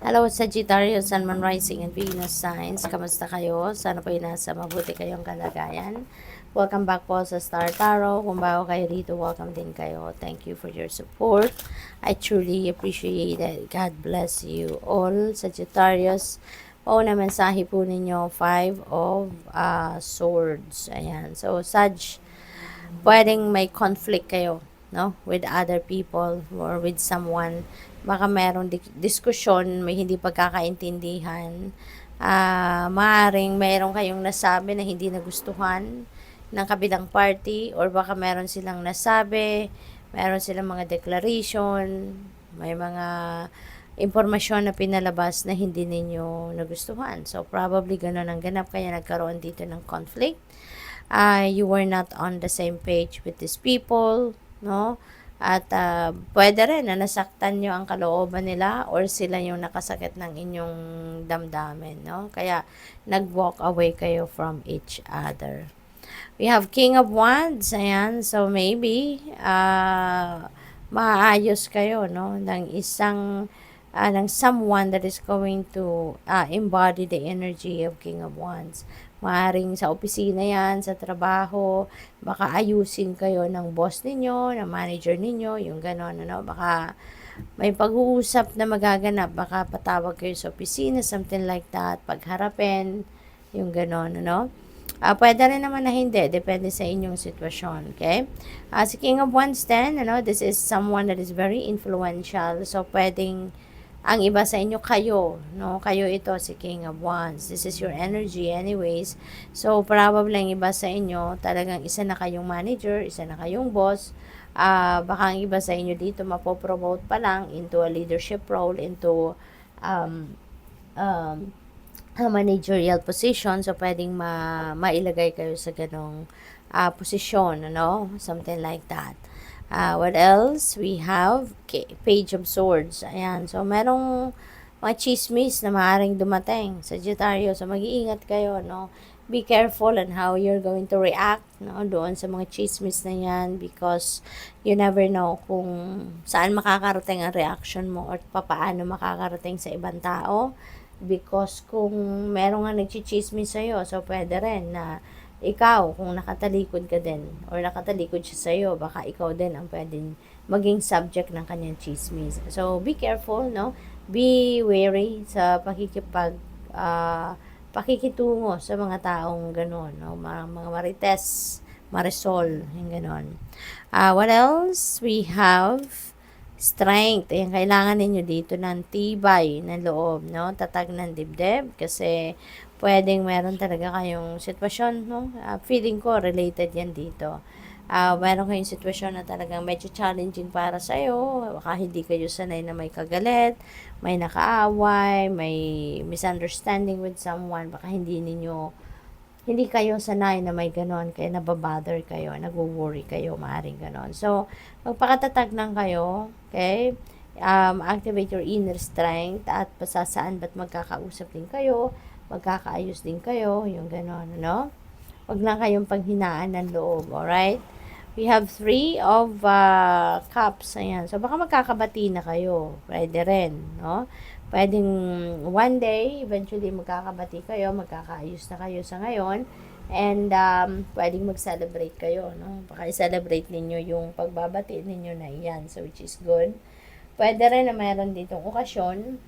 Hello, Sagittarius, Sun, Moon, Rising, and Venus signs. Kamusta kayo? Sana po nasa mabuti kayong kalagayan. Welcome back po sa Star Tarot. Kung bago kayo dito, welcome din kayo. Thank you for your support. I truly appreciate it. God bless you all, Sagittarius. Pauna mensahe po ninyo, 5 of Swords. Ayan. So, Sag, pwedeng may conflict kayo, no, with other people or with someone. Baka merong diskusyon, may hindi pagkakaintindihan. Maaring meron kayong nasabi na hindi nagustuhan ng kabilang party, or baka meron silang nasabi, meron silang mga declaration, may mga impormasyon na pinalabas na hindi ninyo nagustuhan. So, probably ganun ang ganap, kaya nagkaroon dito ng conflict. You were not on the same page with these people, no? At pwede rin na nasaktan nyo ang kalooban nila, or sila yung nakasakit ng inyong damdamin, no? Kaya nag-walk away kayo from each other. We have King of Wands, ayan. So maybe maayos kayo, no, ng ng someone that is going to embody the energy of King of Wands. Maaring sa opisina yan, sa trabaho, baka ayusin kayo ng boss ninyo, ng manager ninyo, yung gano'n, ano, baka may pag-uusap na magaganap, baka patawag kayo sa opisina, something like that, pagharapin, yung gano'n, ano. Pwede rin naman na hindi, depende sa inyong sitwasyon, okay? Si King of Wands then, ano, this is someone that is very influential, so pwedeng ang iba sa inyo kayo, no? Kayo ito, si King of Wands. This is your energy anyways. So, probably ang iba sa inyo, talagang isa na kayong manager, isa na kayong boss. Baka ang iba sa inyo dito mapopromote pa lang into a leadership role, into a managerial position. So, pwedeng mailagay kayo sa ganong posisyon, ano? Something like that. What else? We have Page of Swords. Ayan. So, merong mga chismis na maaaring dumating sa Sagittarius. So, mag-iingat kayo, no? Be careful on how you're going to react, no, doon sa mga chismis na yan, because you never know kung saan makakarating ang reaction mo or papaano makakarating sa ibang tao. Because kung merong nga nagchichismis sa'yo, so pwede rin na ikaw, kung nakatalikod ka din, or nakatalikod siya sa'yo, baka ikaw din ang pwedeng maging subject ng kanyang chismis. So, be careful, no? Be wary sa pakikitungo sa mga taong gano'n, no? Mga marites, marisol, yung gano'n. What else? We have strength. Ayan, kailangan ninyo dito ng tibay ng loob, no? Tatag ng dibdib, kasi pwedeng meron talaga kayong sitwasyon, no? Feeling ko related yan dito. Meron kayong sitwasyon na talagang medyo challenging para sa'yo, baka hindi kayo sanay na may kagalit, may nakaaway, may misunderstanding with someone, baka hindi kayo sanay na may ganon, kaya nababother kayo, nagwo-worry kayo, maaaring ganon. So, magpakatatag lang kayo, okay? Activate your inner strength, at pasasaan ba't magkakausap din kayo, magkakaayos din kayo, yung ganon, no? Huwag lang kayong panghinaan ng loob, alright? We have 3 of Cups, ayan. So, baka magkakabati na kayo, pwede rin, no? Pwedeng one day, eventually magkakabati kayo, magkakaayos na kayo sa ngayon, and pwedeng mag-celebrate kayo, no? Baka i-celebrate ninyo yung pagbabati ninyo na iyan, so which is good. Pwede rin na mayroon ditong okasyon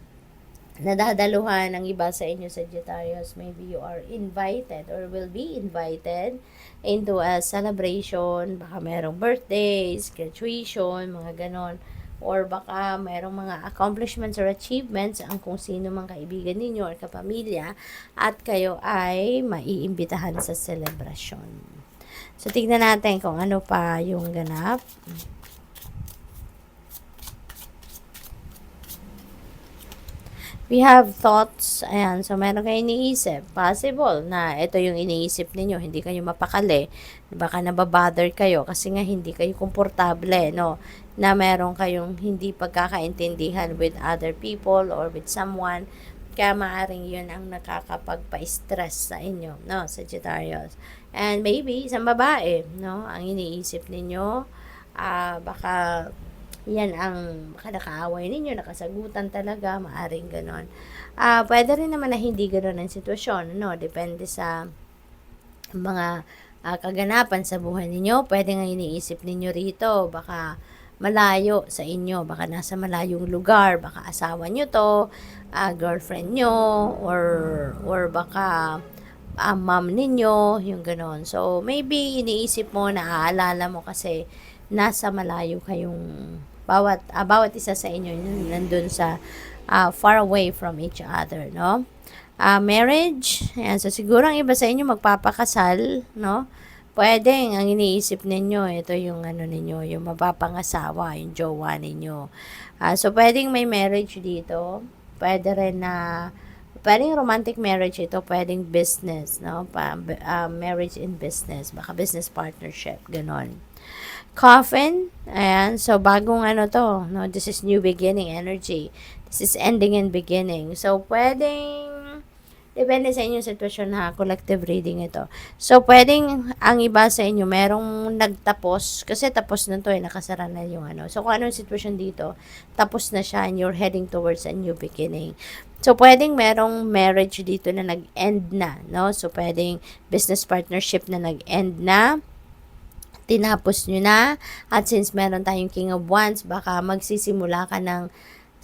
na dadaluhan ng iba sa inyo, Sagittarius. Maybe you are invited or will be invited into a celebration. Baka merong birthdays, graduation, mga ganon. Or baka mayroong mga accomplishments or achievements ang kung sino mang kaibigan ninyo or kapamilya, at kayo ay maiimbitahan sa celebration. So, tignan natin kung ano pa yung ganap. We have thoughts. Ayan. So, meron kayo iniisip. Possible na ito yung iniisip ninyo. Hindi kayo mapakali. Baka nababother kayo kasi nga hindi kayo komportable, no? Na meron kayong hindi pagkakaintindihan with other people or with someone. Kaya maaring yun ang nakakapagpa-stress sa inyo, no, Sagittarius. And maybe isang babae, no, ang iniisip ninyo. Baka yan ang nakaaway ninyo, nakasagutan talaga, maaring ganon. Pwede rin naman na hindi ganon ang sitwasyon, no? Depende sa mga kaganapan sa buhay ninyo. Pwede nga iniisip ninyo rito, baka malayo sa inyo, baka nasa malayong lugar, baka asawa nyo to, girlfriend nyo, or baka mom ninyo, yung ganon. So, maybe iniisip mo, naaalala mo kasi nasa malayo kayong bawat isa sa inyo nandun sa far away from each other, no? Marriage, ayan, so siguro ang iba sa inyo magpapakasal, no? Pwedeng ang iniisip ninyo, ito yung ano ninyo, yung mapapangasawa, yung jowa ninyo. So pwedeng may marriage dito, pwede rin na pwedeng romantic marriage ito, pwedeng business, no? Marriage in business, baka business partnership, ganon. Coffin, ayan, so bagong ano to, no? This is new beginning energy. This is ending and beginning. So pwedeng depende sa inyong sitwasyon ha, collective reading ito. So, pwedeng ang iba sa inyo, merong nagtapos, kasi tapos na to nakasara na yung ano. So, kung anong sitwasyon dito, tapos na siya and you're heading towards a new beginning. So, pwedeng merong marriage dito na nag-end na, no? So, pwedeng business partnership na nag-end na, tinapos nyo na, at since meron tayong King of Wands, baka magsisimula ka ng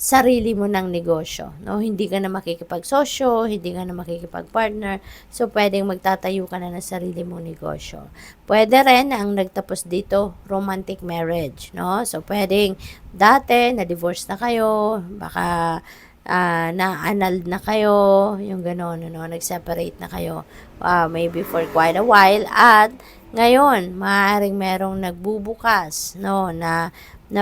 sarili mo ng negosyo, no? Hindi ka na makikipagsosyo, hindi ka na makikipagpartner, so pwedeng magtatayo ka na ng sarili mong negosyo. Pwede rin ang nagtapos dito, romantic marriage, no? So pwedeng dati na-divorce na kayo, baka na-annulled na kayo, yung gano'n, no? Nag-separate na kayo, maybe for quite a while, at ngayon, maaaring merong nagbubukas, no, na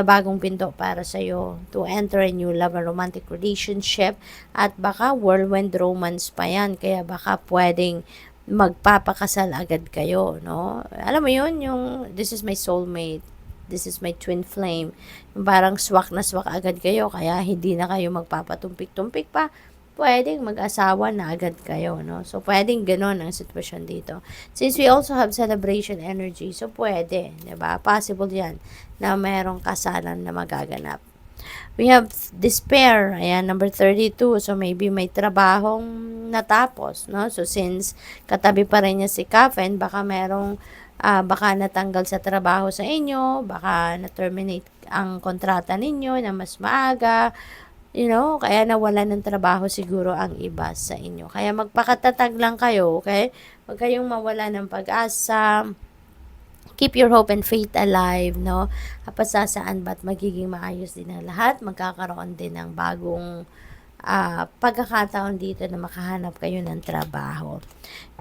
bagong pinto para sa iyo to enter a new love and romantic relationship, at baka whirlwind romance pa yan, kaya baka pwedeng magpapakasal agad kayo, no? Alam mo yun, yung this is my soulmate, this is my twin flame, yung parang swak na swak agad kayo, kaya hindi na kayo magpapatumpik-tumpik pa, pwedeng mag-asawa na agad kayo, no? So, pwedeng ganon ang sitwasyon dito. Since we also have celebration energy, so pwede, diba? Possible yan na mayroong kasalan na magaganap. We have despair, ayan, number 32. So, maybe may trabahong natapos, no? So, since katabi pa rin niya si Coffin, baka merong, baka natanggal sa trabaho sa inyo, baka na-terminate ang kontrata ninyo na mas maaga, kaya nawalan ng trabaho siguro ang iba sa inyo. Kaya magpakatatag lang kayo, okay? Huwag kayong mawala ng pag-asa. Keep your hope and faith alive, no? Pasasaan ba't magiging maayos din ang lahat? Magkakaroon din ng bagong pagkakataon dito na makahanap kayo ng trabaho.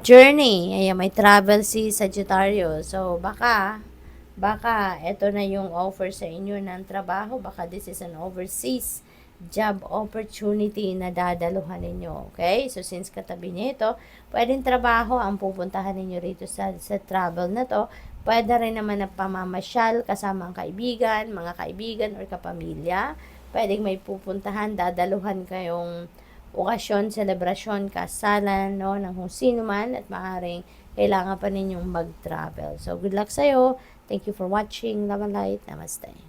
Journey, ayan, may travel si Sagittarius. So, baka ito na yung offer sa inyo ng trabaho. Baka this is an overseas job opportunity na dadaluhan ninyo. Okay? So, since katabi niya ito, pwedeng trabaho ang pupuntahan ninyo rito sa travel na to. Pwede rin naman na pamamasyal kasama ang kaibigan, mga kaibigan or kapamilya. Pwedeng may pupuntahan, dadaluhan kayong okasyon, selebrasyon, kasalan, no, ng kung sino man, at maaaring kailangan pa ninyong mag-travel. So, good luck sa'yo. Thank you for watching. Love and light. Namaste.